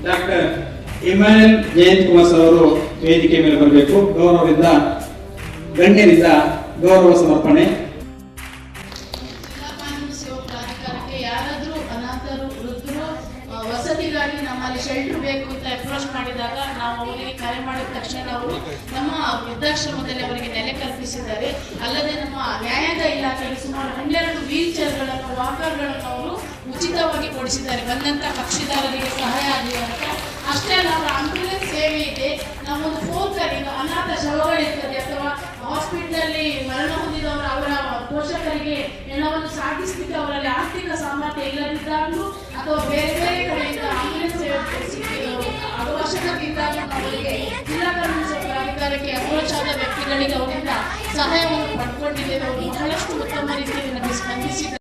Doctor Immanuel Jayant Kumar ಅವರು ವೇದಿಕೆ ಮೇಲೆ ಬರಬೇಕು. ಗೌರವದಿಂದ ಗಣ್ಯರಿಂದ ಗೌರವ ಸಮರ್ಪಣೆ. ಜಿಲ್ಲಾ ಕಾನೂನು ಸೇವಾ ಪ್ರಾಧಿಕಾರಕ್ಕೆ ಯಾರಾದರೂ ಅನಾಥರು, ವೃದ್ಧರು ವಸತಿಗಾಗಿ ನಮ್ಮಲ್ಲಿ ಶೆಲ್ಟರ್ ಬೇಕು ಅಂತ ಅಪ್ರೋಚ್ ಮಾಡಿದಾಗ ನಾವು ಅವರಿಗೆ ಕರೆ ಮಾಡಿದ ತಕ್ಷಣ ಅವರು ನಮ್ಮ ವೃದ್ಧಾಶ್ರಮದಲ್ಲಿ ಅವರಿಗೆ ನೆಲೆ ಕಲ್ಪಿಸಿದ್ದಾರೆ. ಅಲ್ಲದೆ ನಮ್ಮ ನ್ಯಾಯಾಂಗ ಇಲಾಖೆಗೆ ಸುಮಾರು 12 ವೀಲ್ ಚೇರ್ಗಳನ್ನು, ವಾಕರ್ಗಳನ್ನು ಅವರು ಉಚಿತವಾಗಿ ಕೊಡಿಸಿದ್ದಾರೆ. ಬಂದಂತ ಕಕ್ಷಿದಾರರಿಗೆ ಸಹಾಯ ಆಗಿದೆ ಅಂತ. ಅಷ್ಟೇ ಅಲ್ಲ, ಅವರ ಆಂಬ್ಯುಲೆನ್ಸ್ ಸೇವೆ ಇದೆ. ನಾವೊಂದು ಫೋನ್ ಕರೆ, ಅನಾಥ ಶವಗಳಿರ್ತದೆ ಅಥವಾ ಹಾಸ್ಪಿಟಲ್ ಮರಣ ಹೊಂದಿದವರು ಅವರ ಪೋಷಕರಿಗೆ ಹೆಣವನ್ನು ಸಾಗಿಸಲಿಕ್ಕೆ ಅವರಲ್ಲಿ ಆರ್ಥಿಕ ಸಾಮರ್ಥ್ಯ ಇಲ್ಲದಿದ್ದಾಗಲೂ ಅಥವಾ ಬೇರೆ ಬೇರೆ ಕಡೆಯಿಂದ ಆಂಬ್ಯುಲೆನ್ಸ್ ಸೇವೆ ಅವಶ್ಯಕತೆ ಇದ್ದಾಗ ಅವರಿಗೆ ಜಿಲ್ಲಾ ಕಾನೂನು ಸೇವಾ ಪ್ರಾಧಿಕಾರಕ್ಕೆ ಅಪ್ರೋಚ್ ಆದ ವ್ಯಕ್ತಿಗಳಿಗೆ ಅವರಿಂದ ಸಹಾಯವನ್ನು ಪಡ್ಕೊಂಡಿದ್ದೇವೆ. ಅವರು ಬಹಳಷ್ಟು ಉತ್ತಮ ರೀತಿಯಲ್ಲಿ ನಮಗೆ ಸ್ಪಂದಿಸಿದ್ದಾರೆ.